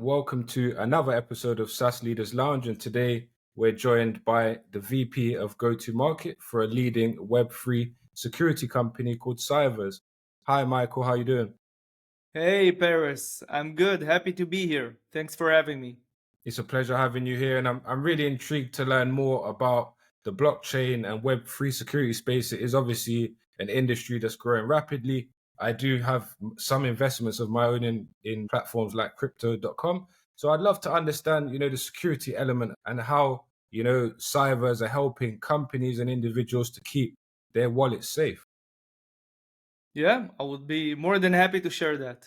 welcome to another episode of SaaS Leaders Lounge. And today we're joined by the VP of Go-to-Market for a leading Web3 security company called CyVers. Hi, Michael. How you doing? Hey, Paris. I'm good. Happy to be here. Thanks for having me. It's a pleasure having you here. And I'm really intrigued to learn more about the blockchain and Web3 security space. It is obviously an industry that's growing rapidly. I do have some investments of my own in platforms like crypto.com. So I'd love to understand, the security element and how, cyvers are helping companies and individuals to keep their wallets safe. Yeah, I would be more than happy to share that.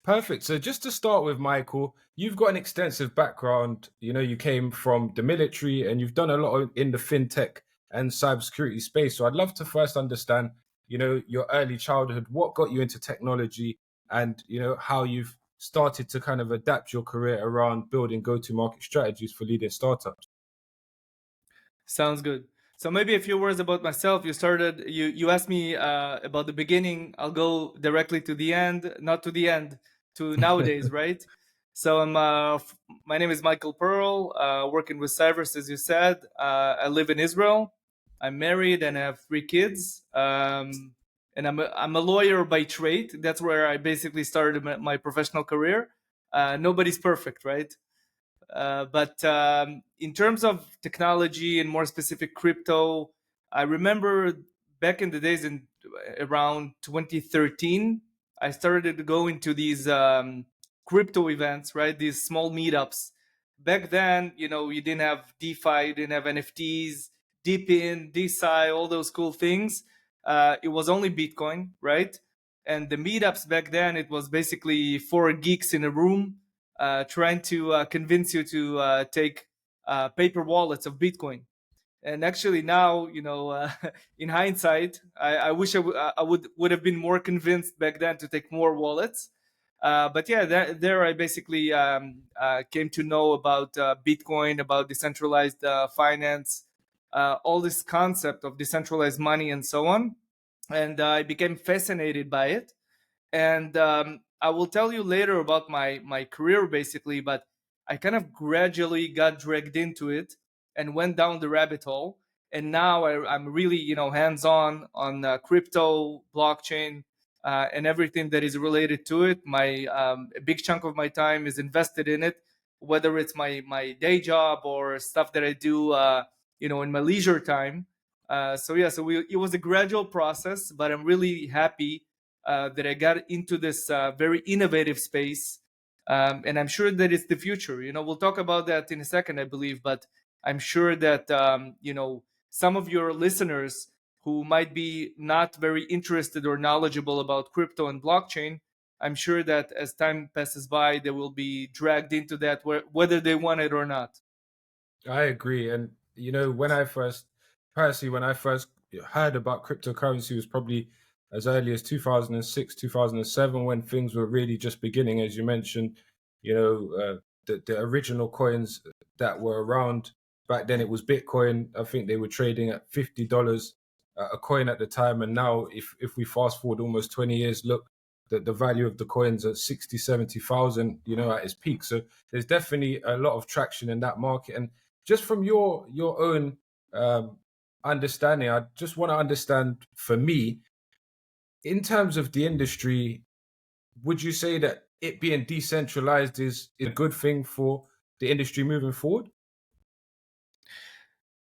Perfect. So just to start with, Michael, you've got an extensive background. You came from the military and you've done a lot in the fintech and cybersecurity space. So I'd love to first understand, your early childhood, what got you into technology and, how you've started to kind of adapt your career around building go-to-market strategies for leading startups. Sounds good. So maybe a few words about myself. You asked me about the beginning. I'll go directly to the end, not to the end, to nowadays, right? So my name is Michael Pearl, working with Cyvers, as you said. I live in Israel. I'm married and I have 3 kids. And I'm a lawyer by trade. That's where I basically started my professional career. Nobody's perfect, right? But in terms of technology and more specific crypto, I remember back in the days in around 2013, I started to go into these crypto events, right? These small meetups. Back then, you didn't have DeFi, you didn't have NFTs, DeepIn, DeSci, all those cool things. It was only Bitcoin, right? And the meetups back then, it was basically 4 geeks in a room trying to convince you to take paper wallets of Bitcoin. And actually now, in hindsight, I wish I would have been more convinced back then to take more wallets. But yeah, there I basically came to know about Bitcoin, about decentralized finance, all this concept of decentralized money and so on. And I became fascinated by it. And I will tell you later about my career basically, but I kind of gradually got dragged into it and went down the rabbit hole. And now I'm really hands on crypto, blockchain, and everything that is related to it. A big chunk of my time is invested in it, whether it's my day job or stuff that I do in my leisure time. It was a gradual process, but I'm really happy that I got into this very innovative space. And I'm sure that it's the future. We'll talk about that in a second, I believe, but I'm sure that, some of your listeners who might be not very interested or knowledgeable about crypto and blockchain, I'm sure that as time passes by, they will be dragged into that, whether they want it or not. I agree. And, when I first heard about cryptocurrency was probably as early as 2006, 2007, when things were really just beginning. As you mentioned, the original coins that were around back then, it was Bitcoin. I think they were trading at $50 a coin at the time. And now if we fast forward almost 20 years, look, the value of the coins at 60, 70,000, at its peak. So there's definitely a lot of traction in that market. And just from your own understanding, I just want to understand, for me, in terms of the industry, would you say that it being decentralized is a good thing for the industry moving forward?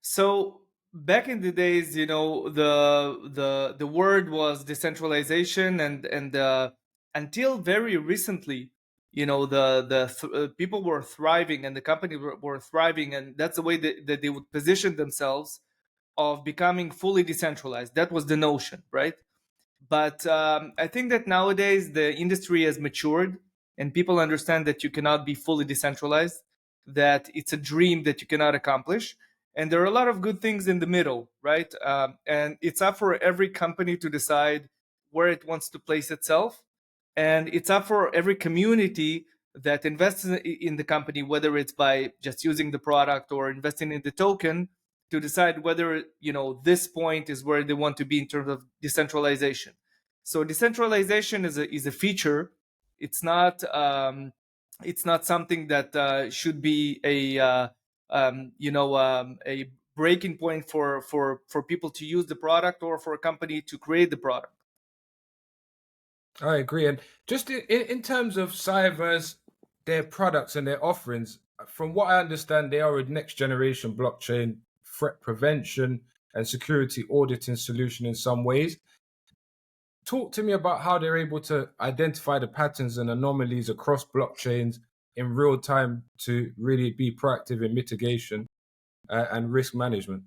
So back in the days, the word was decentralization, and until very recently, people were thriving and the company were thriving, and that's the way that they would position themselves of becoming fully decentralized. That was the notion, right? But I think that nowadays the industry has matured and people understand that you cannot be fully decentralized, that it's a dream that you cannot accomplish. And there are a lot of good things in the middle, right? And it's up for every company to decide where it wants to place itself. And it's up for every community that invests in the company, whether it's by just using the product or investing in the token, to decide whether this point is where they want to be in terms of decentralization. So decentralization is a feature. It's not It's not something that should be a breaking point for people to use the product or for a company to create the product. I agree. And just in terms of Cyvers, their products and their offerings, from what I understand, they are a next generation blockchain threat prevention and security auditing solution in some ways. Talk to me about how they're able to identify the patterns and anomalies across blockchains in real time to really be proactive in mitigation and risk management.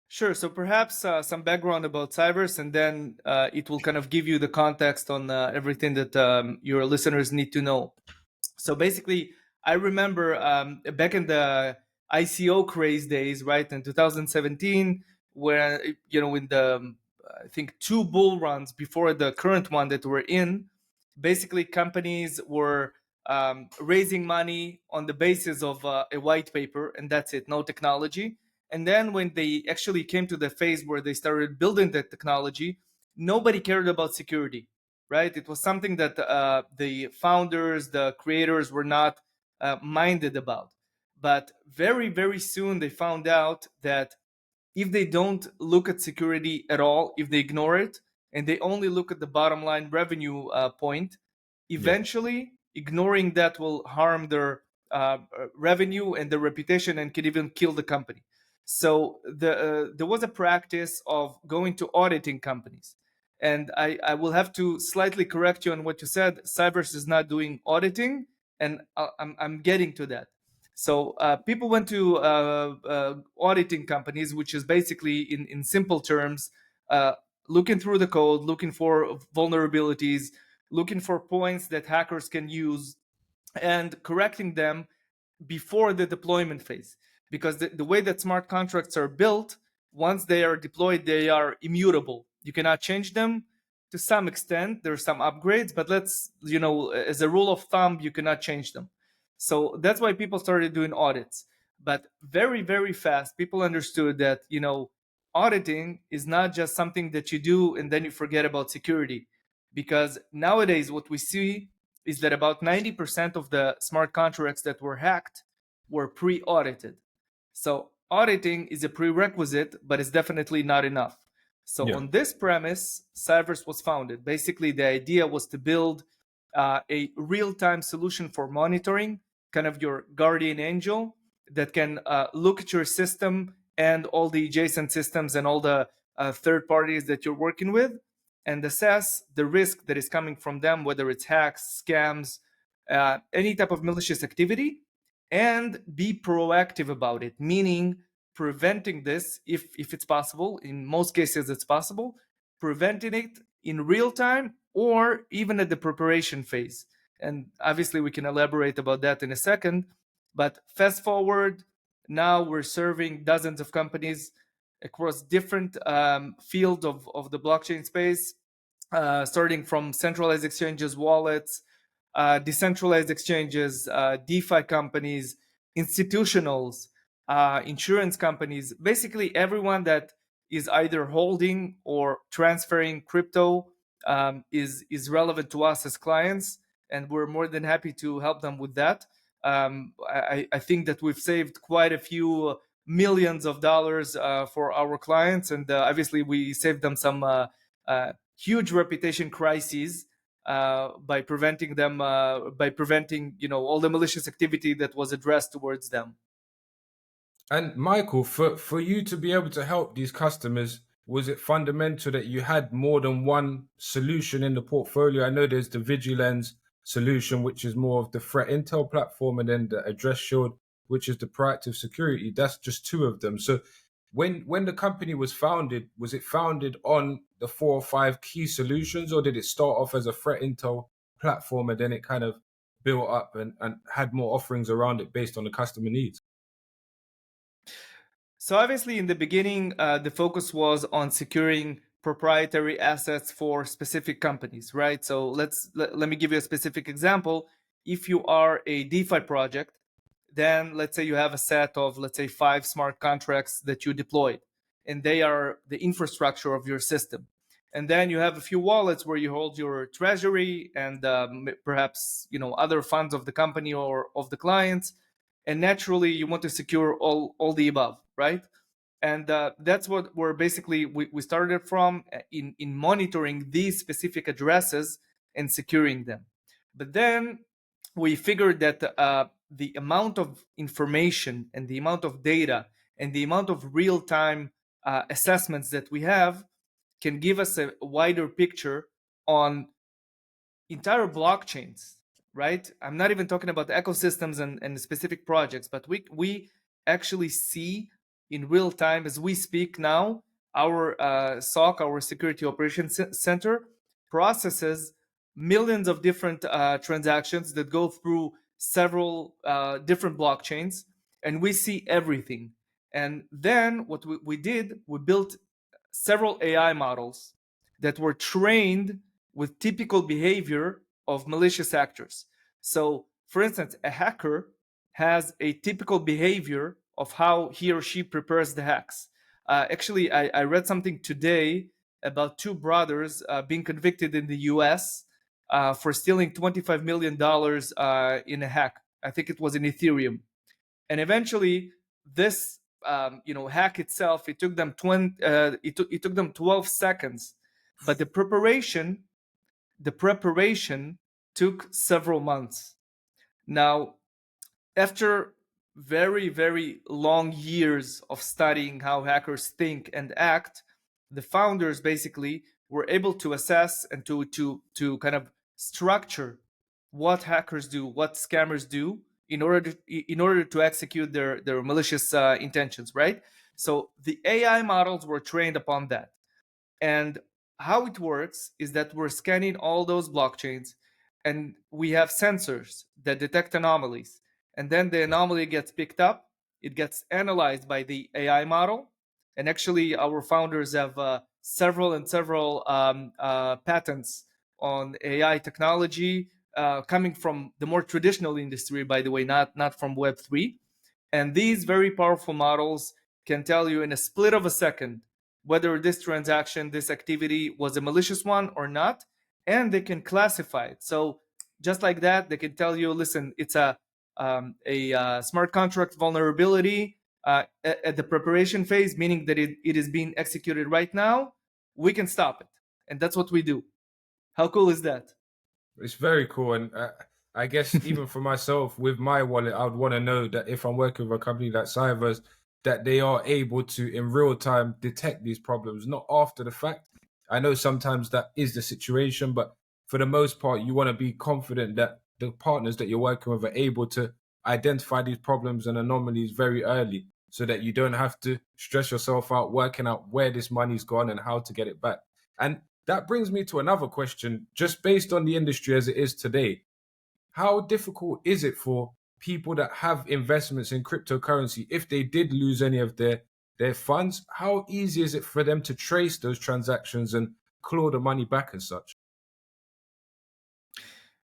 Sure. So perhaps some background about Cyvers, and then it will kind of give you the context on everything that your listeners need to know. So basically, I remember back in the ICO craze days, right, in 2017, where in the I think 2 bull runs before the current one that we're in, basically companies were raising money on the basis of a white paper, and that's it, no technology. And then when they actually came to the phase where they started building the technology, nobody cared about security, right? It was something that the founders, the creators were not minded about. But very, very soon they found out that if they don't look at security at all, if they ignore it, and they only look at the bottom line revenue point, Yeah. eventually ignoring that will harm their revenue and their reputation and can even kill the company. So there was a practice of going to auditing companies. And I will have to slightly correct you on what you said. Cyvers is not doing auditing, and I'm getting to that. So people went to auditing companies, which is basically, in simple terms, looking through the code, looking for vulnerabilities, looking for points that hackers can use, and correcting them before the deployment phase. Because the way that smart contracts are built, once they are deployed, they are immutable. You cannot change them. To some extent, there are some upgrades, but as a rule of thumb, you cannot change them. So that's why people started doing audits. But very, very fast, people understood that, auditing is not just something that you do and then you forget about security. Because nowadays, what we see is that about 90% of the smart contracts that were hacked were pre-audited. So auditing is a prerequisite, but it's definitely not enough. So Yeah. on this premise, Cyvers was founded. Basically, the idea was to build a real-time solution for monitoring, kind of your guardian angel that can look at your system and all the adjacent systems and all the third parties that you're working with, and assess the risk that is coming from them, whether it's hacks, scams, any type of malicious activity, and be proactive about it, meaning preventing this if it's possible. In most cases, it's possible, preventing it in real time or even at the preparation phase. And obviously, we can elaborate about that in a second. But fast forward, now we're serving dozens of companies across different fields of the blockchain space, starting from centralized exchanges, wallets, decentralized exchanges, DeFi companies, institutionals, insurance companies, basically everyone that is either holding or transferring crypto is relevant to us as clients, and we're more than happy to help them with that. I think that we've saved quite a few millions of dollars for our clients, and obviously we saved them some huge reputation crises by preventing all the malicious activity that was addressed towards them. And Michael, for you to be able to help these customers, was it fundamental that you had more than one solution in the portfolio? I know there's the Vigilance solution, which is more of the threat intel platform, and then the Address Shield, which is the proactive security. That's just two of them. So when the company was founded, was it founded on the 4 or 5 key solutions, or did it start off as a threat intel platform and then it kind of built up and had more offerings around it based on the customer needs? So obviously, in the beginning, the focus was on securing proprietary assets for specific companies, right? So let me give you a specific example. If you are a DeFi project, then let's say you have a set of, let's say, 5 smart contracts that you deployed, and they are the infrastructure of your system. And then you have a few wallets where you hold your treasury and perhaps other funds of the company or of the clients. And naturally, you want to secure all the above, right? And that's what we started from in monitoring these specific addresses and securing them. But then we figured that the amount of information and the amount of data and the amount of real-time assessments that we have can give us a wider picture on entire blockchains, right? I'm not even talking about the ecosystems and specific projects, but we actually see in real time as we speak now, our SOC, our Security Operations Center, processes millions of different transactions that go through several different blockchains, and we see everything. And then what we did, we built several AI models that were trained with typical behavior of malicious actors. So, for instance, a hacker has a typical behavior of how he or she prepares the hacks. Actually, I read something today about two brothers being convicted in the US for stealing $25 million in a hack. I think it was in Ethereum. And eventually, this hack itself, it took them 12 seconds, but the preparation took several months. Now, after very, very long years of studying how hackers think and act, the founders basically were able to assess and to kind of structure what hackers do, what scammers do, in order to execute their malicious intentions, right? So the AI models were trained upon that. And how it works is that we're scanning all those blockchains and we have sensors that detect anomalies. And then the anomaly gets picked up, it gets analyzed by the AI model. And actually, our founders have several patents on AI technology coming from the more traditional industry, by the way, not from Web3. And these very powerful models can tell you in a split of a second whether this transaction, this activity was a malicious one or not, and they can classify it. So just like that, they can tell you, listen, it's a smart contract vulnerability at the preparation phase, meaning that it is being executed right now. We can stop it, and that's what we do. How cool is that? It's very cool, and I guess even for myself with my wallet, I would want to know that if I'm working with a company like Cyvers, that they are able to in real time detect these problems, not after the fact. I know sometimes that is the situation, but for the most part, you want to be confident that the partners that you're working with are able to identify these problems and anomalies very early, so that you don't have to stress yourself out working out where this money's gone and how to get it back. And that brings me to another question, just based on the industry as it is today. How difficult is it for people that have investments in cryptocurrency, if they did lose any of their funds, how easy is it for them to trace those transactions and claw the money back as such?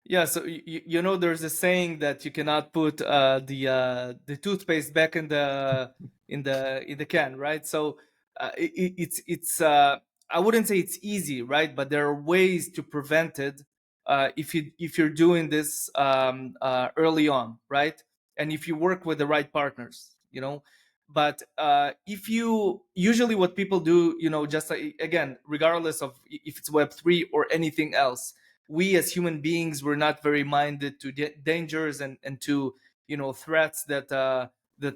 Yeah, so there's a saying that you cannot put the toothpaste back in the can, right? So it's I wouldn't say it's easy, right? But there are ways to prevent it if you're doing this early on, right? And if you work with the right partners, But if you usually what people do, just again, regardless of if it's Web3 or anything else, we as human beings were not very minded to dangers and to threats that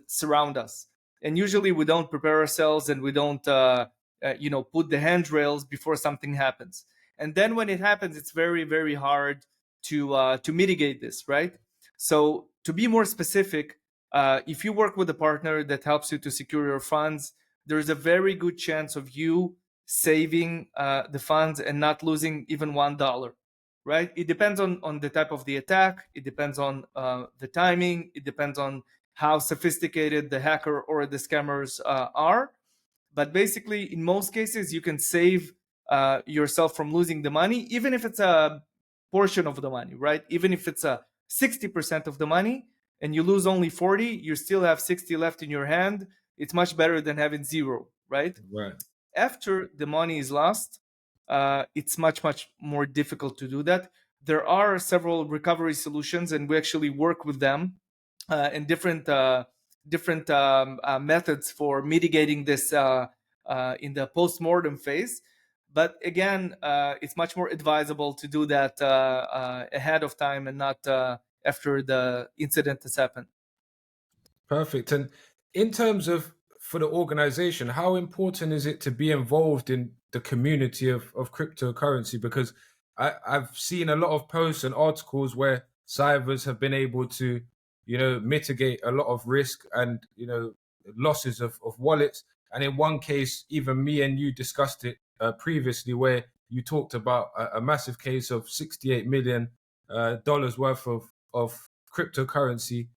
surround us, and usually we don't prepare ourselves and we don't put the handrails before something happens, and then when it happens it's very, very hard to mitigate this, right? So to be more specific, if you work with a partner that helps you to secure your funds, there's a very good chance of you saving the funds and not losing even $1, right? It depends on the type of the attack. It depends on the timing. It depends on how sophisticated the hacker or the scammers are. But basically, in most cases, you can save yourself from losing the money, even if it's a portion of the money, right? Even if it's a 60% of the money and you lose only 40, you still have 60 left in your hand. It's much better than having zero, right? Right. After the money is lost, it's much more difficult to do that. There are several recovery solutions, and we actually work with them in different methods for mitigating this in the post-mortem phase. But again, it's much more advisable to do that ahead of time and not after the incident has happened. Perfect. And in terms of for the organization, how important is it to be involved in the community of cryptocurrency? Because I've seen a lot of posts and articles where cyvers have been able to, mitigate a lot of risk and, losses of wallets. And in one case, even me and you discussed it previously, where you talked about a massive case of $68 million dollars worth of cryptocurrency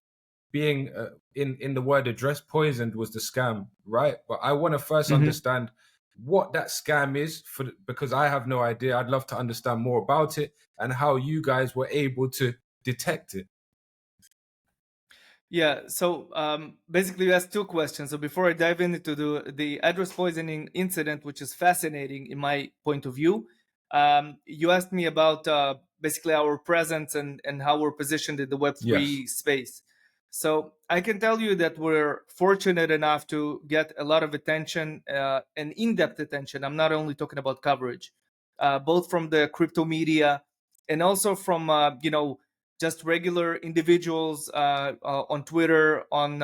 being in the word address poisoned was the scam, right? But I want to first understand what that scam is because I have no idea. I'd love to understand more about it and how you guys were able to detect it. Yeah, so basically you asked two questions. So before I dive into the address poisoning incident, which is fascinating in my point of view, you asked me about basically our presence and how we're positioned in the Web3 Yes. space. So I can tell you that we're fortunate enough to get a lot of attention and in-depth attention. I'm not only talking about coverage, both from the crypto media and also from just regular individuals on Twitter, on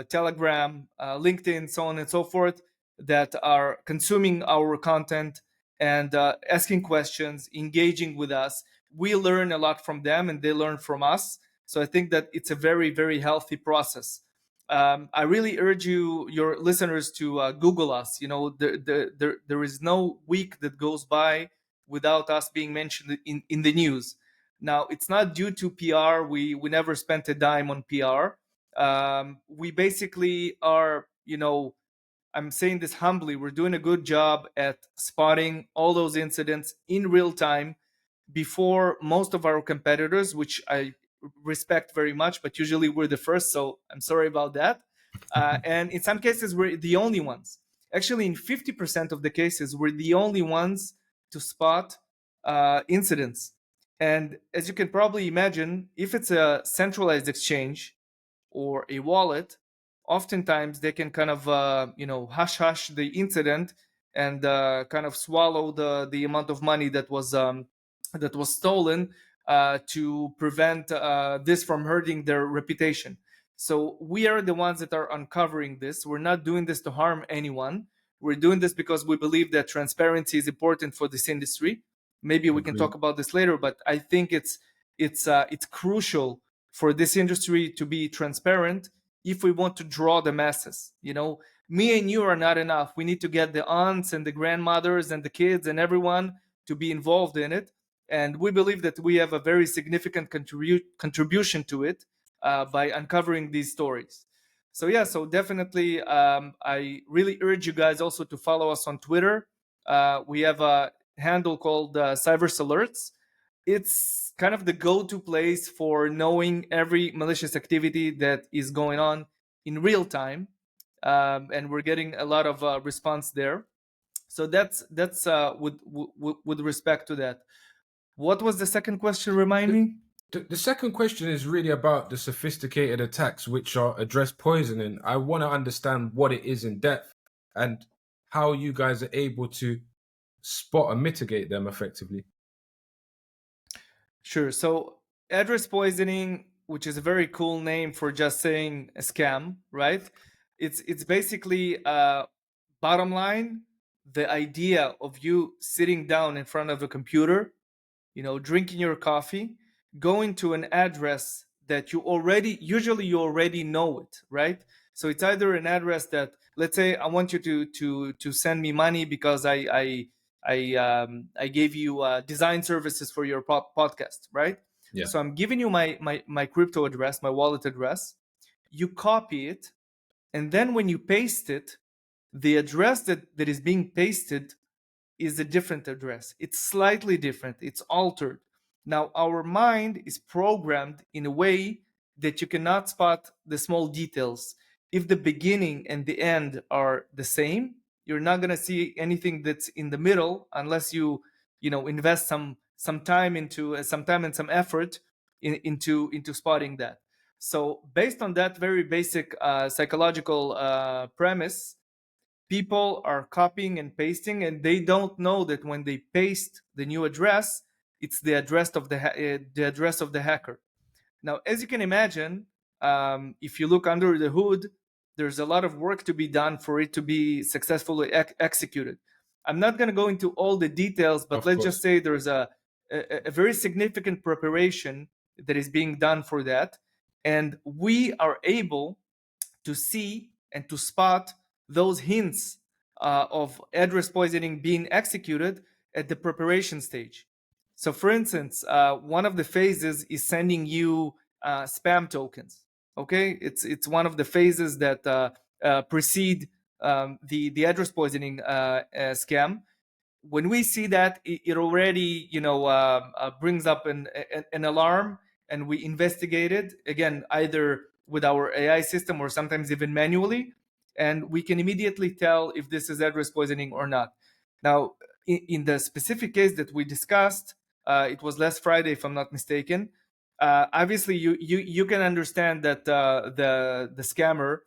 Telegram, LinkedIn, so on and so forth, that are consuming our content and asking questions, engaging with us. We learn a lot from them and they learn from us. So I think that it's a very, very healthy process. I really urge your listeners, to Google us. There is no week that goes by without us being mentioned in the news. Now, it's not due to PR. We never spent a dime on PR. We basically are, I'm saying this humbly, we're doing a good job at spotting all those incidents in real time before most of our competitors, which I respect very much, but usually we're the first. So I'm sorry about that. And in some cases, we're the only ones. Actually, in 50% of the cases, we're the only ones to spot incidents. And as you can probably imagine, if it's a centralized exchange or a wallet, oftentimes they can kind of hush the incident and kind of swallow the amount of money that was stolen to prevent this from hurting their reputation. So we are the ones that are uncovering this. We're not doing this to harm anyone. We're doing this because we believe that transparency is important for this industry. Maybe we can talk about this later, but I think it's crucial for this industry to be transparent if we want to draw the masses. Me and you are not enough. We need to get the aunts and the grandmothers and the kids and everyone to be involved in it. And we believe that we have a very significant contribution to it by uncovering these stories. So yeah, so definitely, I really urge you guys also to follow us on Twitter. We have a handle called Cyvers Alerts. It's kind of the go-to place for knowing every malicious activity that is going on in real time, and we're getting a lot of response there. So that's with respect to that. What was the second question? Remind me. The second question is really about the sophisticated attacks which are address poisoning. I want to understand what it is in depth and how you guys are able to spot and mitigate them effectively. Sure. So address poisoning, which is a very cool name for just saying a scam, right? It's basically bottom line, the idea of you sitting down in front of a computer, drinking your coffee, going to an address that you already know it, right? So it's either an address that, let's say, I want you to send me money because I gave you design services for your podcast, right? Yeah. So I'm giving you my crypto address, my wallet address. You copy it, and then when you paste it, the address that is being pasted is a different address. It's slightly different. It's altered. Now, our mind is programmed in a way that you cannot spot the small details. If the beginning and the end are the same, you're not going to see anything that's in the middle unless you invest some time into some time and some effort into spotting that. So based on that very basic psychological premise, people are copying and pasting, and they don't know that when they paste the new address, it's the address of the address of the hacker. Now, as you can imagine, if you look under the hood, there's a lot of work to be done for it to be successfully executed. I'm not going to go into all the details, but let's just say there's a very significant preparation that is being done for that. And we are able to see and to spot those hints of address poisoning being executed at the preparation stage. So, for instance, one of the phases is sending you spam tokens. Okay, it's one of the phases that precede the address poisoning scam. When we see that, it already brings up an alarm, and we investigate it again, either with our AI system or sometimes even manually, and we can immediately tell if this is address poisoning or not. Now, in the specific case that we discussed, it was last Friday, if I'm not mistaken. Obviously, you can understand that the scammer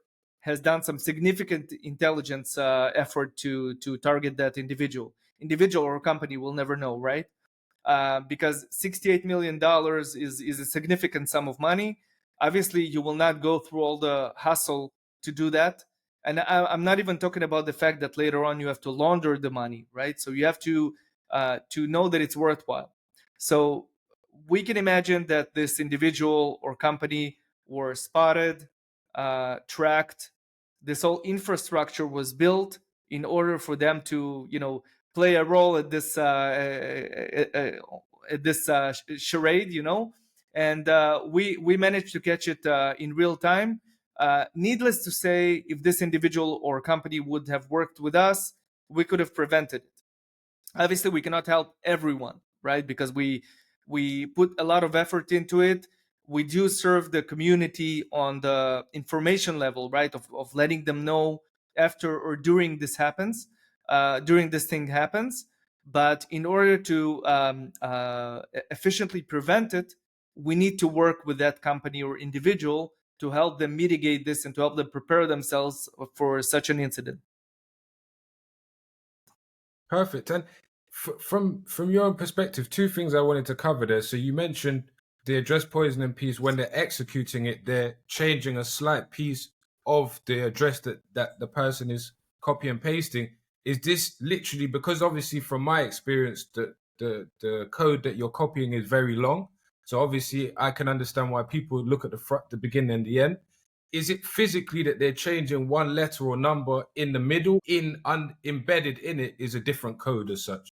has done some significant intelligence effort to target that individual or company. Will never know, right? Because $68 million is a significant sum of money. Obviously, you will not go through all the hustle to do that. And I'm not even talking about the fact that later on you have to launder the money, right? So you have to know that it's worthwhile. So we can imagine that this individual or company were spotted, tracked. This whole infrastructure was built in order for them to, play a role at this charade, and we managed to catch it in real time. Needless to say, if this individual or company would have worked with us, we could have prevented it. Obviously, we cannot help everyone, right? Because we put a lot of effort into it. We do serve the community on the information level, right? Of letting them know after or during this happens, during this thing happens. But in order to efficiently prevent it, we need to work with that company or individual to help them mitigate this and to help them prepare themselves for such an incident. Perfect. And from your own perspective, two things I wanted to cover there. So you mentioned the address poisoning piece. When they're executing it, they're changing a slight piece of the address that the person is copy and pasting. Is this literally, because obviously from my experience, the code that you're copying is very long. So obviously I can understand why people look at the beginning and the end. Is it physically that they're changing one letter or number in the middle? Embedded in it is a different code as such.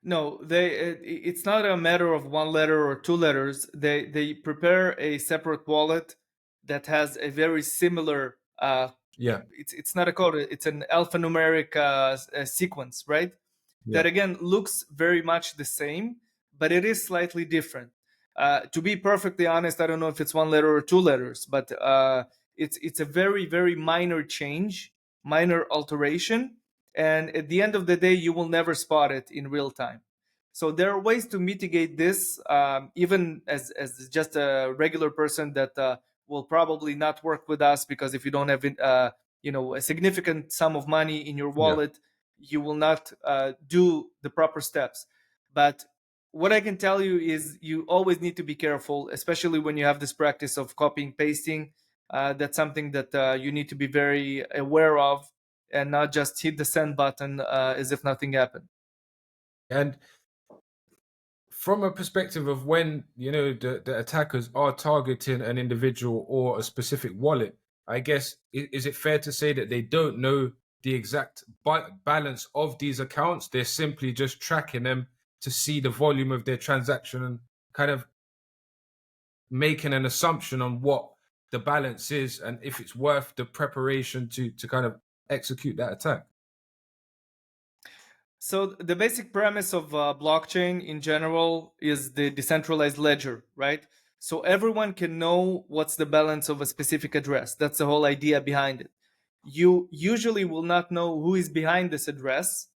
No, it's not a matter of one letter or two letters. They prepare a separate wallet that has a very similar. Yeah. It's not a code. It's an alphanumeric sequence, right? Yeah. That again looks very much the same, but it is slightly different. To be perfectly honest, I don't know if it's one letter or two letters, but it's a very, very minor change, minor alteration, and at the end of the day, you will never spot it in real time. So there are ways to mitigate this, even as just a regular person that will probably not work with us, because if you don't have a significant sum of money in your wallet, you will not do the proper steps. But what I can tell you is you always need to be careful, especially when you have this practice of copying pasting. That's something that you need to be very aware of, and not just hit the send button as if nothing happened. And from a perspective of when the attackers are targeting an individual or a specific wallet, I guess is it fair to say that they don't know the exact balance of these accounts? They're simply just tracking them to see the volume of their transaction and kind of making an assumption on what the balance is and if it's worth the preparation to kind of execute that attack. So the basic premise of blockchain in general is the decentralized ledger, right? So everyone can know what's the balance of a specific address. That's the whole idea behind it. you usually will not know who is behind this address,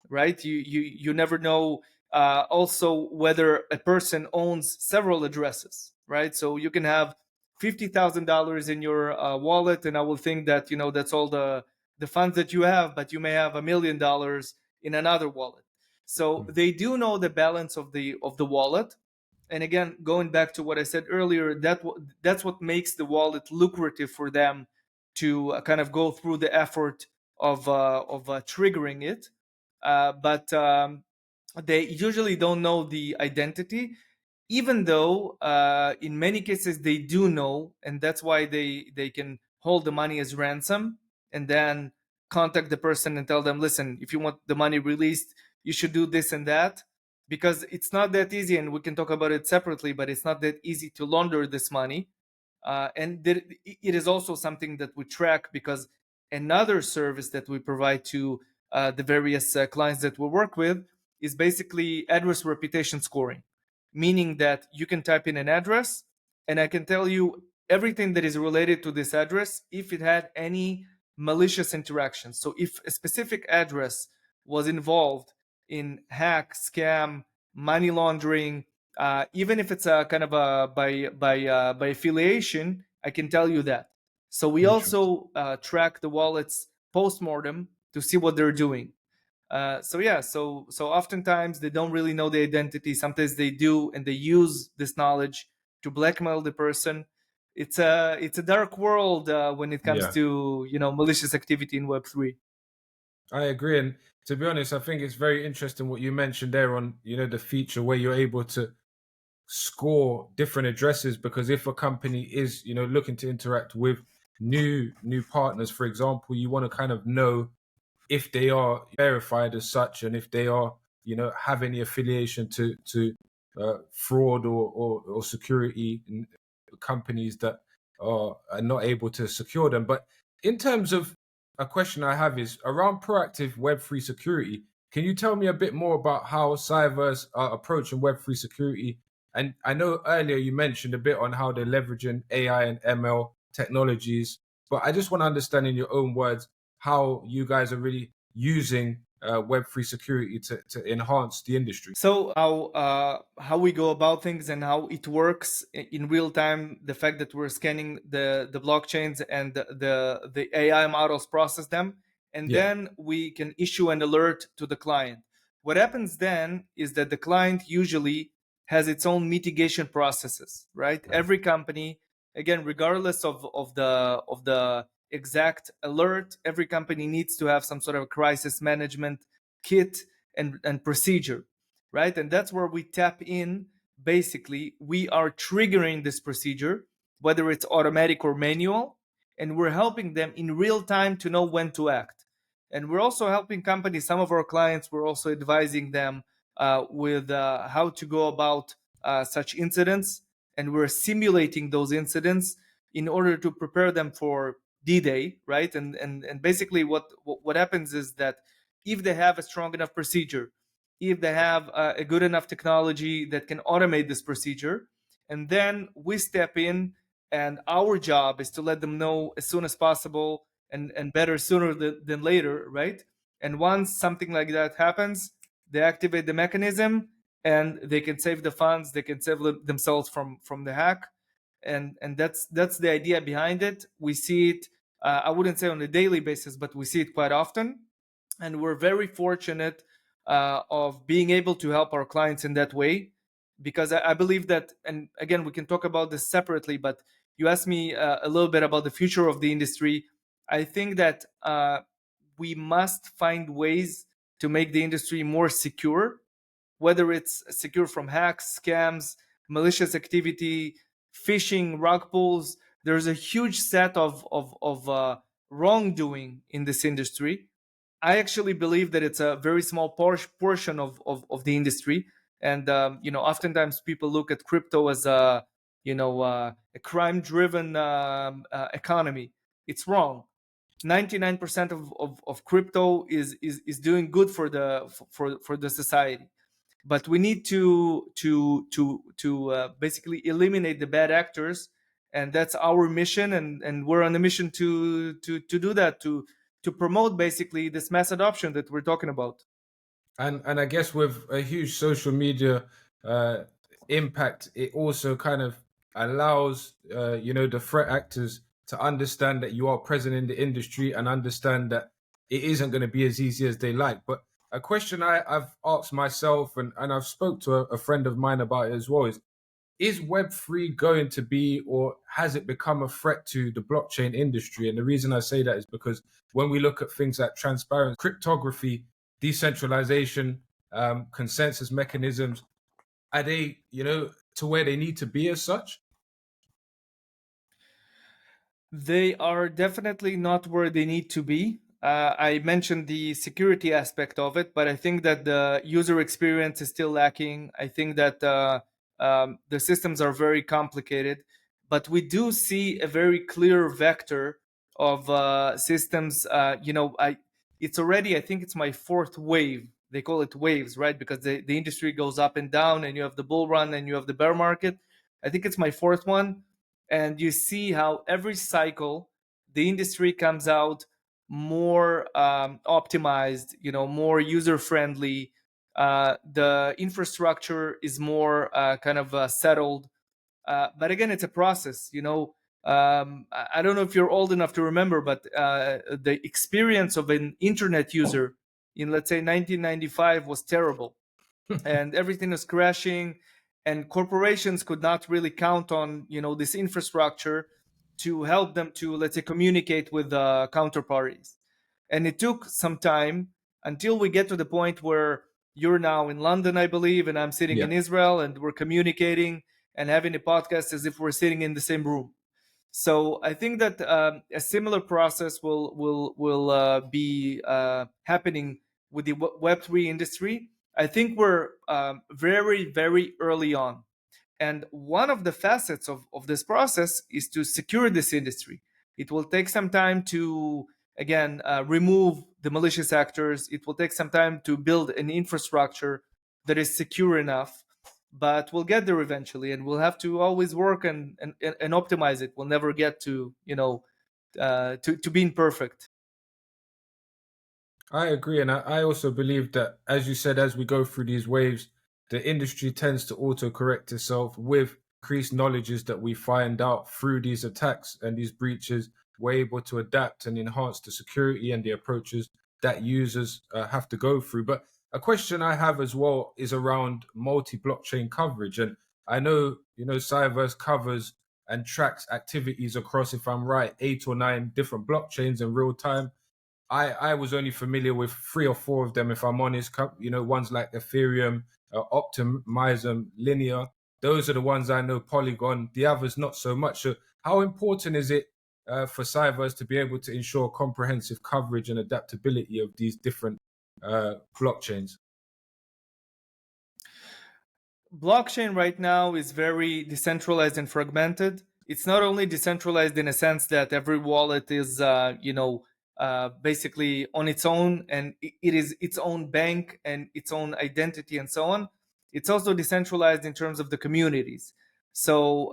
right? You never know also whether a person owns several addresses, right? So you can have $50,000 in your wallet, and I will think that that's all the funds that you have, but you may have $1 million in another wallet. So they do know the balance of the wallet. And again, going back to what I said earlier, that's what makes the wallet lucrative for them to kind of go through the effort of triggering it. But they usually don't know the identity, even though in many cases they do know, and that's why they can hold the money as ransom and then contact the person and tell them, listen, if you want the money released, you should do this and that, because it's not that easy, and we can talk about it separately, but it's not that easy to launder this money. It is also something that we track, because another service that we provide to the various clients that we work with is basically address reputation scoring, meaning that you can type in an address and I can tell you everything that is related to this address if it had any malicious interaction. So if a specific address was involved in hack, scam, money laundering, even if it's a kind of a by affiliation, I can tell you that. So we Interesting. also track the wallets post-mortem to see what they're doing. So oftentimes they don't really know the identity. Sometimes they do, and they use this knowledge to blackmail the person. It's a dark world when it comes Yeah, to malicious activity in Web3. I agree. And to be honest, I think it's very interesting what you mentioned there on, the feature where you're able to score different addresses, because if a company is, looking to interact with new partners, for example, you want to kind of know if they are verified as such, and if they are, have any affiliation to fraud or security companies that are not able to secure them. But in terms of a question I have is around proactive Web3 security. Can you tell me a bit more about how Cyvers are approaching Web3 security? And I know earlier you mentioned a bit on how they're leveraging AI and ML technologies, but I just want to understand in your own words how you guys are really using Web3 security to enhance the industry. So how we go about things and how it works in real time, the fact that we're scanning the blockchains and the AI models process them, and Yeah, then we can issue an alert to the client. What happens then is that the client usually has its own mitigation processes, right? Every company, again, regardless of the exact alert, every company needs to have some sort of crisis management kit and procedure, right? And that's where we tap in. Basically, we are triggering this procedure, whether it's automatic or manual, and we're helping them in real time to know when to act. And we're also helping companies, some of our clients, we're also advising them with how to go about such incidents. And we're simulating those incidents in order to prepare them for D-Day, right? And basically what happens is that if they have a strong enough procedure, if they have a good enough technology that can automate this procedure, and then we step in, and our job is to let them know as soon as possible, and better sooner than later, right? And once something like that happens, they activate the mechanism and they can save the funds, they can save themselves from the hack. And that's the idea behind it. We see it, I wouldn't say on a daily basis, but we see it quite often, and we're very fortunate of being able to help our clients in that way, because I believe that, and again, we can talk about this separately, but you asked me a little bit about the future of the industry. I think that we must find ways to make the industry more secure, whether it's secure from hacks, scams, malicious activity, phishing, rug pulls. There's a huge set of wrongdoing in this industry. I actually believe that it's a very small portion of the industry. And, oftentimes people look at crypto as a crime-driven economy. It's wrong. 99% of crypto is doing good for the society, but we need to basically eliminate the bad actors and that's our mission, and we're on a mission to do that, to promote basically this mass adoption that we're talking about. And I guess with a huge social media uh, impact, it also kind of allows the threat actors to understand that you are present in the industry and understand that it isn't going to be as easy as they like. But a question I've asked myself, and I've spoke to a friend of mine about it as well, is Web3 going to be, or has it become a threat to the blockchain industry? And the reason I say that is because when we look at things like transparency, cryptography, decentralization, consensus mechanisms, are they, to where they need to be as such? They are definitely not where they need to be. I mentioned the security aspect of it, but I think that the user experience is still lacking. I think that the systems are very complicated, but we do see a very clear vector of systems. It's already, I think it's my fourth wave. They call it waves, right? Because the industry goes up and down, and you have the bull run and you have the bear market. I think it's my fourth one, and you see how every cycle the industry comes out more optimized, more user friendly. The infrastructure is more kind of settled, but again, it's a process. I don't know if you're old enough to remember, but the experience of an internet user in, let's say, 1995 was terrible, and everything was crashing, and corporations could not really count on this infrastructure to help them to, let's say, communicate with counterparties. And it took some time until we get to the point where you're now in London, I believe, and I'm sitting Yeah. in Israel, and we're communicating and having a podcast as if we're sitting in the same room. So I think that a similar process will be happening with the Web3 industry. I think we're very, very early on. And one of the facets of this process is to secure this industry. It will take some time to, again, remove the malicious actors. It will take some time to build an infrastructure that is secure enough, but we'll get there eventually, and we'll have to always work and optimize it. We'll never get to, to being perfect. I agree. And I also believe that, as you said, as we go through these waves, the industry tends to auto correct itself with increased knowledges that we find out through these attacks and these breaches. We're able to adapt and enhance the security and the approaches that users have to go through. But a question I have as well is around multi blockchain coverage. And I know, Cyverse covers and tracks activities across, if I'm right, 8 or 9 different blockchains in real time. I was only familiar with 3 or 4 of them, if I'm honest. Ones like Ethereum, Optimism, Linear. Those are the ones I know. Polygon. The others, not so much. So, how important is it for Cyvers to be able to ensure comprehensive coverage and adaptability of these different blockchains? Blockchain right now is very decentralized and fragmented. It's not only decentralized in a sense that every wallet is, basically on its own, and it is its own bank and its own identity and so on. It's also decentralized in terms of the communities. So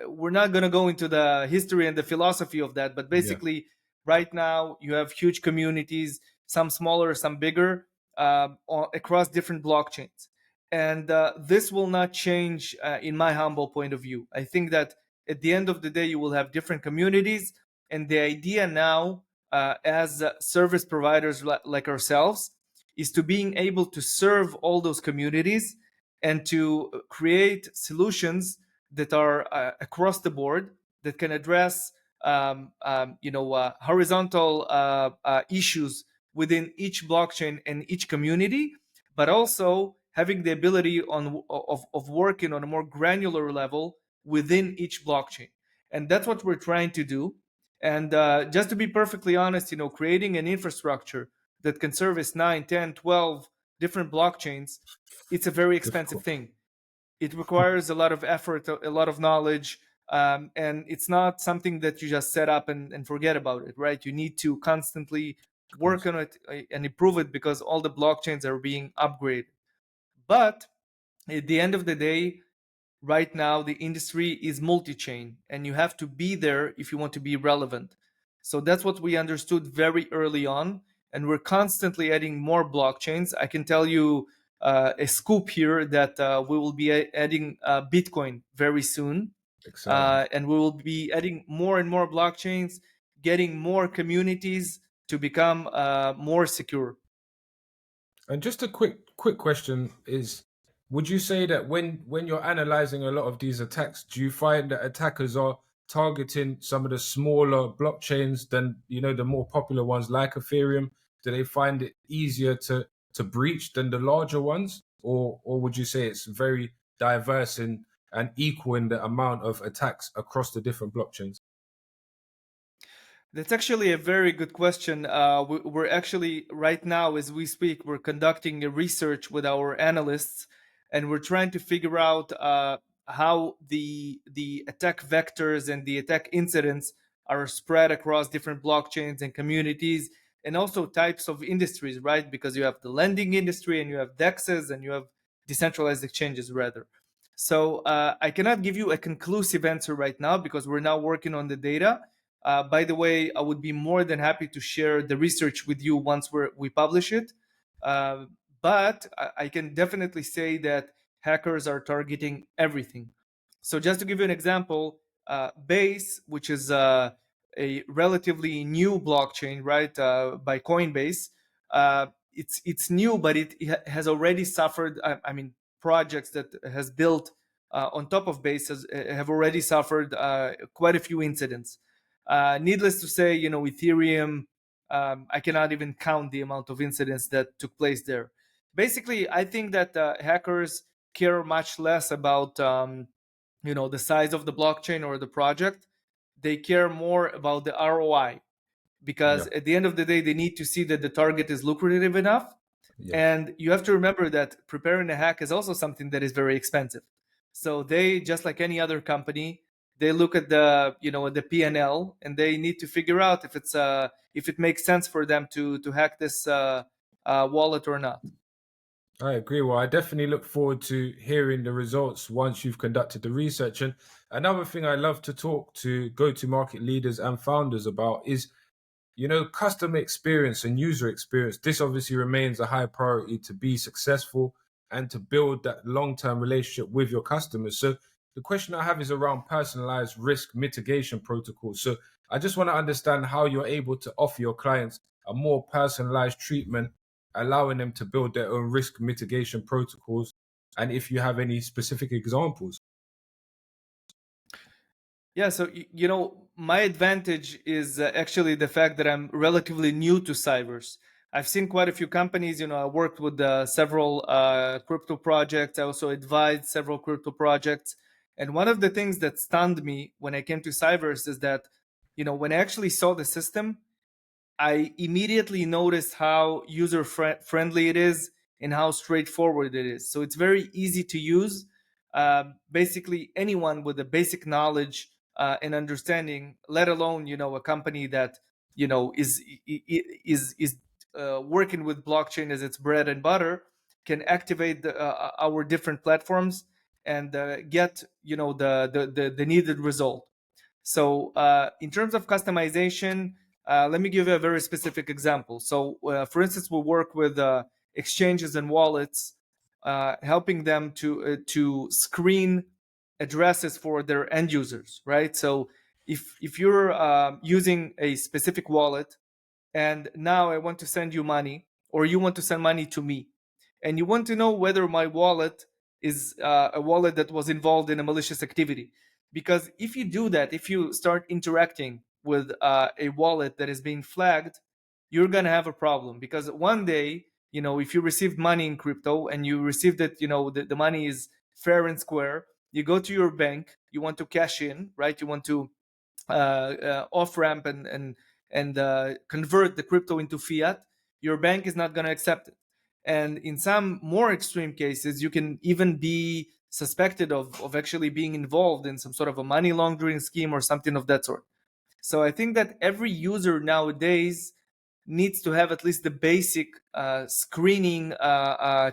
we're not going to go into the history and the philosophy of that, but Yeah. basically, right now you have huge communities, some smaller, some bigger, across different blockchains. And this will not change in my humble point of view. I think that at the end of the day, you will have different communities. And the idea now, as service providers like ourselves, is to being able to serve all those communities and to create solutions that are across the board, that can address horizontal issues within each blockchain and each community, but also having the ability of working on a more granular level within each blockchain. And that's what we're trying to do. And just to be perfectly honest, creating an infrastructure that can service 9, 10, 12 different blockchains, it's a very expensive Difficult. thing. It requires a lot of effort, a lot of knowledge, and it's not something that you just set up and forget about it, right? You need to constantly work on it and improve it, because all the blockchains are being upgraded. But at the end of the day, right now the industry is multi-chain, and you have to be there if you want to be relevant. So that's what we understood very early on, and we're constantly adding more blockchains. I can tell you a scoop here that we will be adding Bitcoin very soon, Exciting. and we will be adding more and more blockchains, getting more communities to become more secure. And just a quick question is, would you say that when you're analyzing a lot of these attacks, do you find that attackers are targeting some of the smaller blockchains than, the more popular ones like Ethereum? Do they find it easier to breach than the larger ones? Or would you say it's very diverse and equal in the amount of attacks across the different blockchains? That's actually a very good question. We're actually, right now, as we speak, we're conducting a research with our analysts, and we're trying to figure out how the attack vectors and the attack incidents are spread across different blockchains and communities, and also types of industries, right? Because you have the lending industry, and you have DEXs, and you have decentralized exchanges, rather. So I cannot give you a conclusive answer right now because we're now working on the data. By the way, I would be more than happy to share the research with you once we publish it. Uh, but I can definitely say that hackers are targeting everything. So just to give you an example, Base, which is a relatively new blockchain, right, by Coinbase, it's new, but it has already suffered. I mean, projects that has built on top of Base have already suffered quite a few incidents. Needless to say, Ethereum, I cannot even count the amount of incidents that took place there. Basically, I think that hackers care much less about the size of the blockchain or the project. They care more about the ROI, because Yeah. at the end of the day, they need to see that the target is lucrative enough. Yes. And you have to remember that preparing a hack is also something that is very expensive. So they, just like any other company, they look at the P&L, and they need to figure out if it makes sense for them to hack this wallet or not. I agree. Well, I definitely look forward to hearing the results once you've conducted the research. And another thing I love to talk to go-to-market leaders and founders about is, customer experience and user experience. This obviously remains a high priority to be successful and to build that long-term relationship with your customers. So the question I have is around personalized risk mitigation protocols. So I just want to understand how you're able to offer your clients a more personalized treatment, allowing them to build their own risk mitigation protocols, and if you have any specific examples. Yeah, so my advantage is actually the fact that I'm relatively new to Cyvers. I've seen quite a few companies. I worked with several crypto projects. I also advised several crypto projects. And one of the things that stunned me when I came to Cyvers is that, when I actually saw the system, I immediately noticed how user friendly it is and how straightforward it is. So it's very easy to use. Basically, anyone with a basic knowledge and understanding, let alone a company that is working with blockchain as its bread and butter, can activate our different platforms and get the needed result. So in terms of customization, let me give you a very specific example. So for instance, we work with exchanges and wallets, helping them to screen addresses for their end users, right? So if you're using a specific wallet, and now I want to send you money, or you want to send money to me, and you want to know whether my wallet is a wallet that was involved in a malicious activity. Because if you do that, if you start interacting with a wallet that is being flagged, you're going to have a problem. Because one day, if you received money in crypto and you received it, the money is fair and square, you go to your bank, you want to cash in, right? You want to off ramp and convert the crypto into fiat. Your bank is not going to accept it. And in some more extreme cases, you can even be suspected of actually being involved in some sort of a money laundering scheme or something of that sort. So I think that every user nowadays needs to have at least the basic screening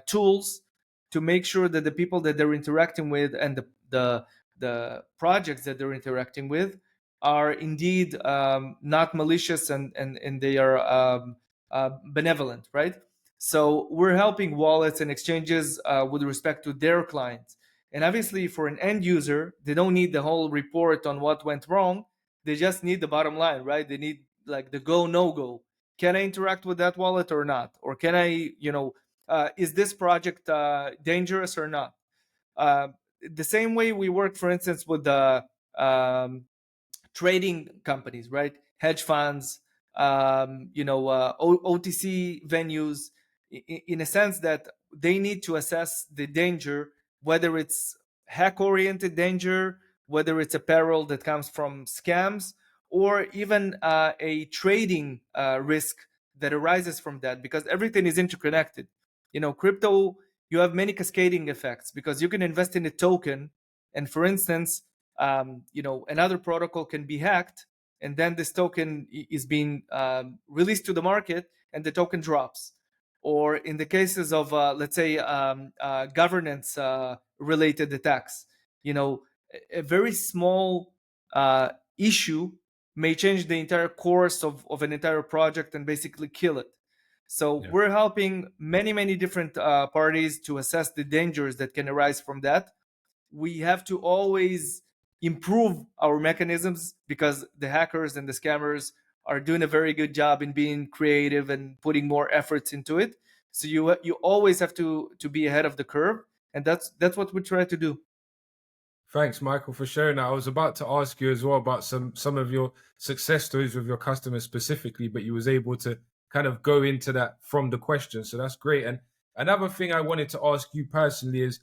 tools to make sure that the people that they're interacting with and the projects that they're interacting with are indeed not malicious, and they are benevolent, right? So we're helping wallets and exchanges with respect to their clients. And obviously, for an end user, they don't need the whole report on what went wrong. They just need the bottom line, right? They need like the go, no go. Can I interact with that wallet or not? Or can I, is this project dangerous or not? The same way we work, for instance, with the trading companies, right? Hedge funds, OTC venues, in a sense that they need to assess the danger, whether it's hack-oriented danger, whether it's a peril that comes from scams, or even a trading risk that arises from that, because everything is interconnected. Crypto, you have many cascading effects because you can invest in a token, and for instance, another protocol can be hacked, and then this token is being released to the market, and the token drops. Or in the cases of, let's say, governance related attacks, a very small issue may change the entire course of an entire project and basically kill it. So Yeah. we're helping many different parties to assess the dangers that can arise from that. We have to always improve our mechanisms because the hackers and the scammers are doing a very good job in being creative and putting more efforts into it. So you always have to be ahead of the curve, and that's what we try to do. Thanks, Michael, for sharing that. I was about to ask you as well about some of your success stories with your customers specifically, but you was able to kind of go into that from the question. So that's great. And another thing I wanted to ask you personally is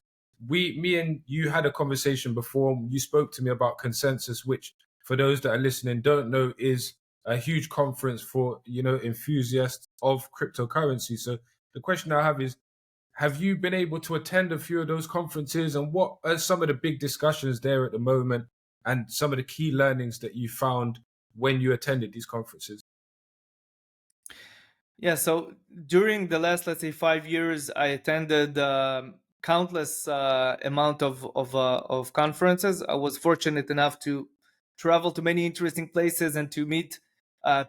me and you had a conversation before. You spoke to me about Consensus, which for those that are listening don't know is a huge conference for, enthusiasts of cryptocurrency. So the question I have you been able to attend a few of those conferences, and what are some of the big discussions there at the moment and some of the key learnings that you found when you attended these conferences? Yeah, so during the last, let's say, 5 years, I attended countless amount of conferences. I was fortunate enough to travel to many interesting places and to meet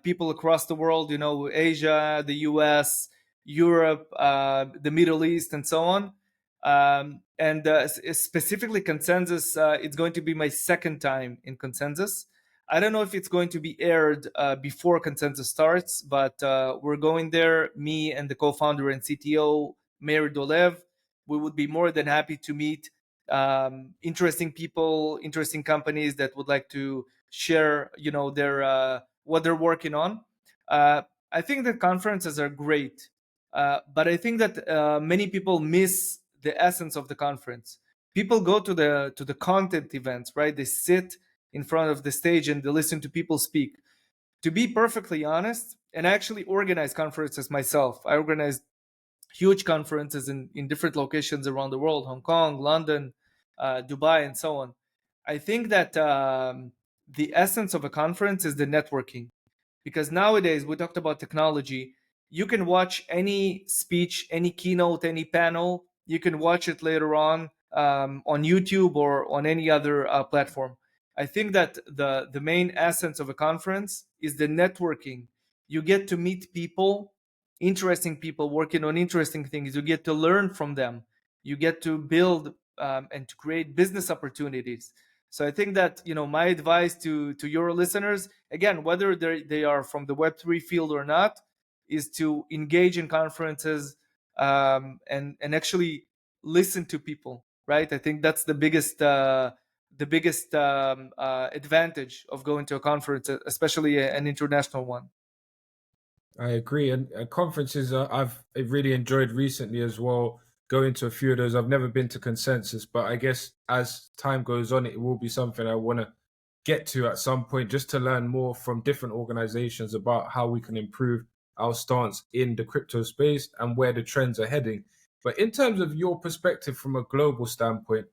people across the world. Asia, the U.S., Europe, the Middle East, and so on. And specifically, Consensus. It's going to be my second time in Consensus. I don't know if it's going to be aired before Consensus starts, but we're going there, me and the co-founder and CTO, Meir Dolev. We would be more than happy to meet interesting people, interesting companies that would like to share, their what they're working on. I think that conferences are great, but I think that many people miss the essence of the conference. People go to the content events, right? They sit in front of the stage and they listen to people speak. To be perfectly honest, and I actually organize conferences myself. I organized huge conferences in different locations around the world: Hong Kong, London, Dubai, and so on. I think that the essence of a conference is the networking, because nowadays we talked about technology. You can watch any speech, any keynote, any panel. You can watch it later on YouTube or on any other platform. I think that the main essence of a conference is the networking. You get to meet people, interesting people working on interesting things. You get to learn from them. You get to build and to create business opportunities. So I think that my advice to your listeners, again, whether they are from the Web3 field or not, is to engage in conferences and actually listen to people. Right? I think that's the biggest advantage of going to a conference, especially an international one. I agree. And conferences I've really enjoyed recently as well, going to a few of those. I've never been to Consensus, but I guess as time goes on, it will be something I want to get to at some point just to learn more from different organizations about how we can improve our stance in the crypto space and where the trends are heading. But in terms of your perspective from a global standpoint,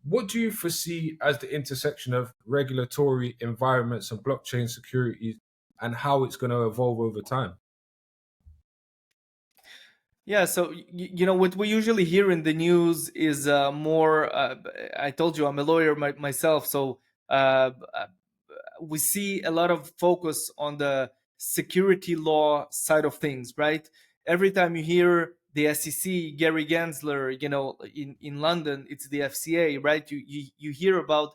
what do you foresee as the intersection of regulatory environments and blockchain security and how it's going to evolve over time? Yeah, so what we usually hear in the news is more. I told you I'm a lawyer myself, so we see a lot of focus on the security law side of things, right? Every time you hear the SEC, Gary Gensler, in London, it's the FCA, right? You hear about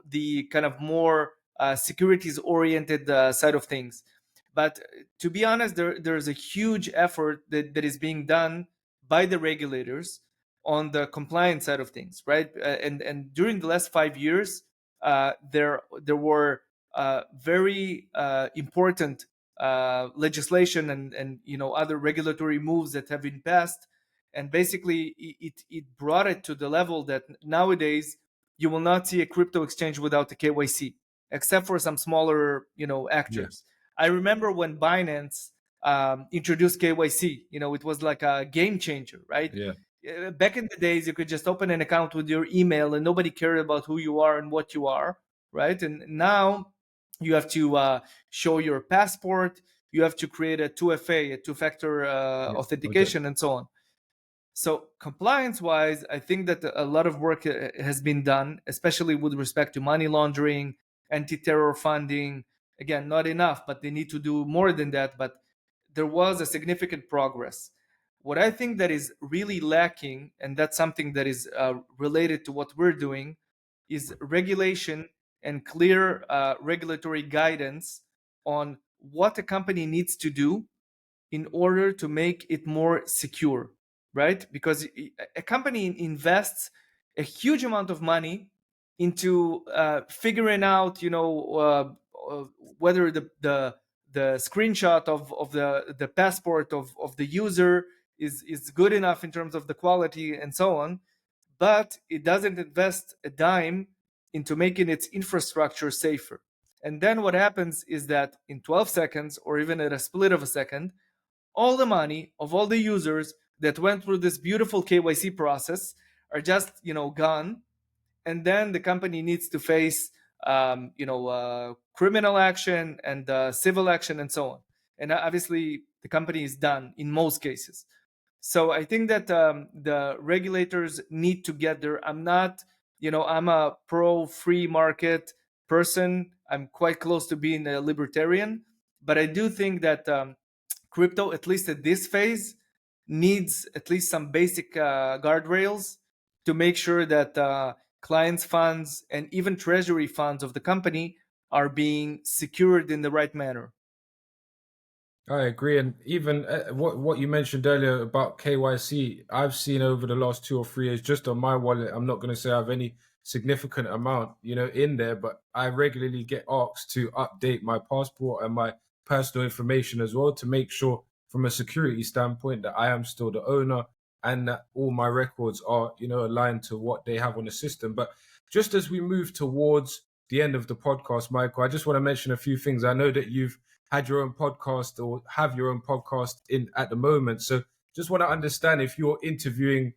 the kind of more securities oriented side of things. But to be honest, there's a huge effort that is being done by the regulators on the compliance side of things, right? And during the last 5 years, there were very important legislation and other regulatory moves that have been passed, and basically it brought it to the level that nowadays you will not see a crypto exchange without a KYC, except for some smaller Yeah, actors. I remember when Binance introduced KYC. It was like a game changer, right? yeah, Back in the days, you could just open an account with your email, and nobody cared about who you are and what you are, right? And now you have to show your passport. You have to create a 2FA, a two-factor yeah. authentication, and so on. So compliance wise, I think that a lot of work has been done, especially with respect to money laundering, anti-terror funding. Again, not enough, but they need to do more than that. But there was a significant progress. What I think that is really lacking, and that's something that is related to what we're doing, is regulation and clear regulatory guidance on what a company needs to do in order to make it more secure, right? Because a company invests a huge amount of money into figuring out, whether the screenshot of the passport of the user is good enough in terms of the quality and so on, but it doesn't invest a dime into making its infrastructure safer. And then what happens is that in 12 seconds, or even at a split of a second, all the money of all the users that went through this beautiful KYC process are just gone, and then the company needs to face criminal action and civil action and so on. And obviously, the company is done in most cases. So I think that the regulators need to get there. I'm a pro free market person. I'm quite close to being a libertarian, but I do think that crypto, at least at this phase, needs at least some basic guardrails to make sure that clients' funds and even treasury funds of the company are being secured in the right manner. I agree, and even what you mentioned earlier about KYC, I've seen over the last 2 or 3 years just on my wallet. I'm not going to say I have any significant amount, in there, but I regularly get asked to update my passport and my personal information as well to make sure, from a security standpoint, that I am still the owner and that all my records are, aligned to what they have on the system. But just as we move towards the end of the podcast, Michael, I just want to mention a few things. I know that you've had your own podcast or have your own podcast in at the moment. So just want to understand if you're interviewing,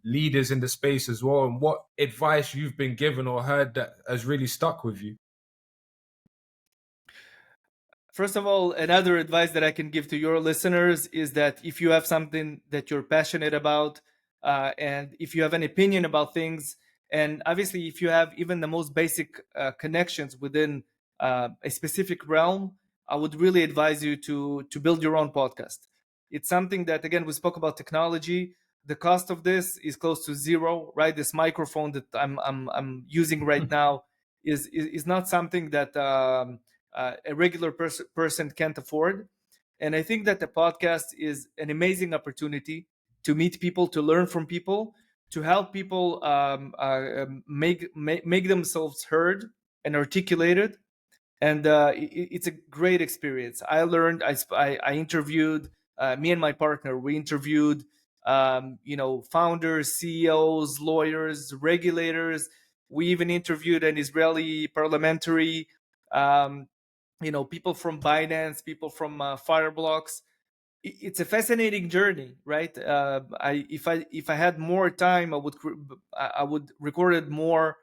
leaders in the space as well, and what advice you've been given or heard that has really stuck with you. First of all, another advice that I can give to your listeners is that if you have something that you're passionate about, and if you have an opinion about things, and obviously if you have even the most basic connections within a specific realm, I would really advise you to build your own podcast. It's something that, again, we spoke about technology. The cost of this is close to zero, right? This microphone that I'm using right now is not something that a regular person can't afford. And I think that the podcast is an amazing opportunity to meet people, to learn from people, to help people make themselves heard and articulated. And it's a great experience. I learned. I interviewed me and my partner. We interviewed founders, CEOs, lawyers, regulators. We even interviewed an Israeli parliamentary. Um, people from Binance, people from Fireblocks. It's a fascinating journey, right? If I had more time, I would recorded more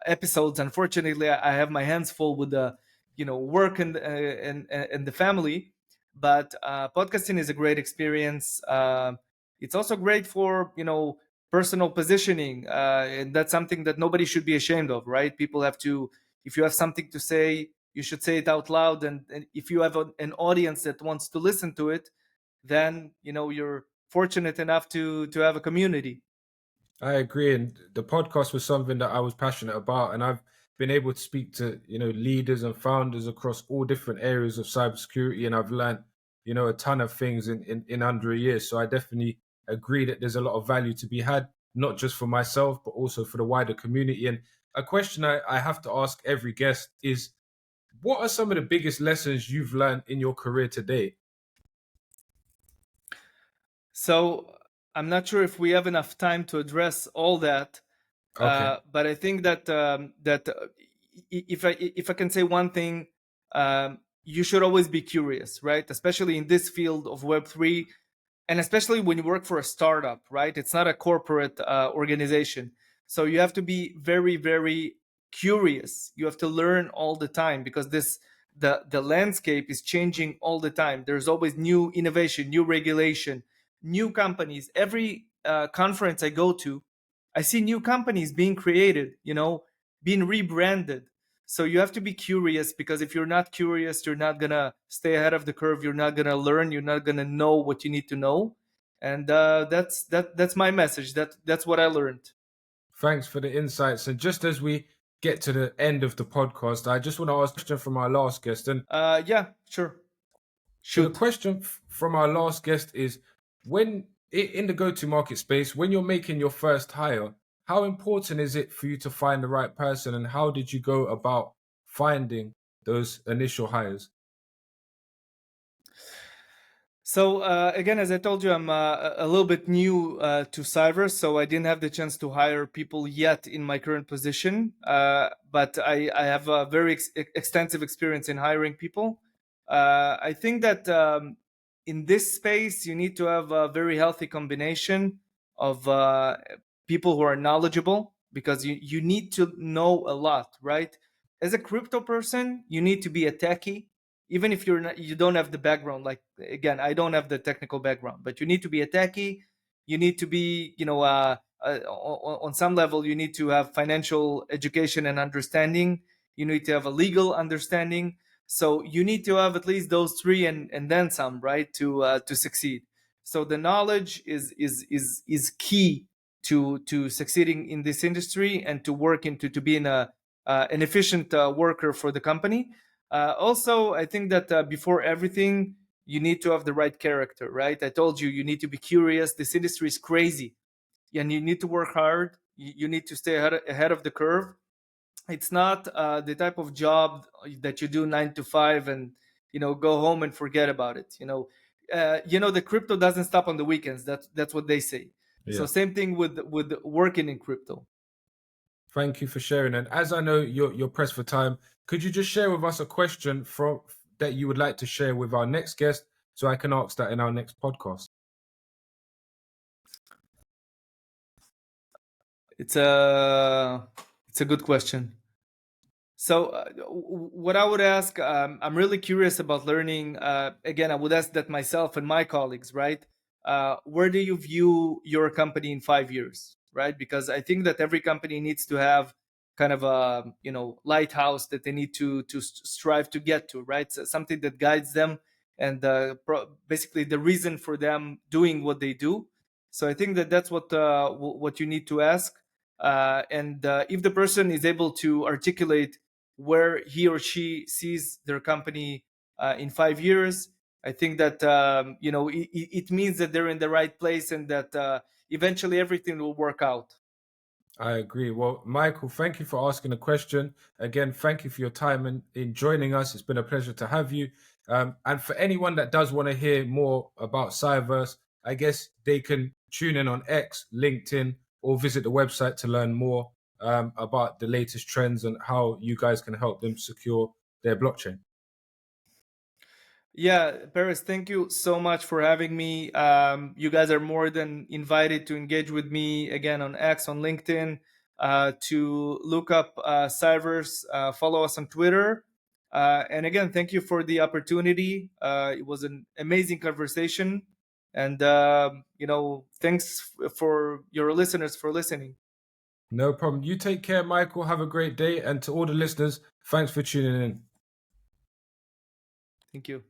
episodes. Unfortunately, I have my hands full with the work and the family. But podcasting is a great experience. It's also great for personal positioning, and that's something that nobody should be ashamed of, right? People have to, if you have something to say, you should say it out loud, and if you have an audience that wants to listen to it, then you're fortunate enough to have a community. I agree, and the podcast was something that I was passionate about, and I've been able to speak to leaders and founders across all different areas of cybersecurity, and I've learned a ton of things in under a year. So I definitely agree that there's a lot of value to be had, not just for myself but also for the wider community. And a question I have to ask every guest is, what are some of the biggest lessons you've learned in your career to date? So I'm not sure if we have enough time to address all that, Okay. but I think that if I can say one thing, you should always be curious, right? Especially in this field of Web3, and especially when you work for a startup, right? It's not a corporate organization, so you have to be very, very curious. You have to learn all the time, because the landscape is changing all the time. There's always new innovation, new regulation, new companies. Every conference I go to, I see new companies being created, being rebranded. So you have to be curious, because if you're not curious, you're not gonna stay ahead of the curve. You're not gonna learn. You're not gonna know what you need to know. And that's my message. That's what I learned. Thanks for the insights. And just as we get to the end of the podcast, I just want to ask a question from our last guest. And Yeah, sure. so the Shoot. question from our last guest is, when in the go-to-market space, when you're making your first hire, how important is it for you to find the right person, and how did you go about finding those initial hires? So again, as I told you, I'm a little bit new to Cyber, so I didn't have the chance to hire people yet in my current position. But I have a very extensive experience in hiring people. I think that in this space, you need to have a very healthy combination of people who are knowledgeable, because you need to know a lot, right? As a crypto person, you need to be a techie, even if you don't have the background. Like, again, I don't have the technical background, but you need to be a techie. You need to be on some level, you need to have financial education and understanding. You need to have a legal understanding. So you need to have at least those three, and then some, right, to succeed. So the knowledge is key to succeeding in this industry, and to work into to being an efficient worker for the company. Also, I think that before everything, you need to have the right character, right? I told you, you need to be curious. This industry is crazy, and you need to work hard. You need to stay ahead of the curve. It's not the type of job that you do 9 to 5 and go home and forget about it. The crypto doesn't stop on the weekends. That's what they say. So Yeah. same thing with working in crypto. Thank you for sharing. And as I know you're pressed for time, could you just share with us a question from that you would like to share with our next guest, so I can ask that in our next podcast? It's a good question. So, what I would ask, I'm really curious about learning. Again, I would ask that myself and my colleagues, right? Where do you view your company in 5 years, right? Because I think that every company needs to have kind of a lighthouse that they need to strive to get to, right? So something that guides them, and basically the reason for them doing what they do. So I think that that's what you need to ask. And if the person is able to articulate where he or she sees their company in 5 years, I think that it means that they're in the right place, and that eventually everything will work out. I agree. Well, Michael, thank you for asking the question. Again, thank you for your time and in joining us. It's been a pleasure to have you. And for anyone that does want to hear more about Cyverse, I guess they can tune in on X, LinkedIn, or visit the website to learn more about the latest trends and how you guys can help them secure their blockchain. Yeah, Paris, thank you so much for having me. You guys are more than invited to engage with me again on X, on LinkedIn, to look up Cyverse, follow us on Twitter. And again, thank you for the opportunity. It was an amazing conversation, and thanks for your listeners for listening. No problem. You take care, Michael. Have a great day. And to all the listeners, thanks for tuning in. Thank you.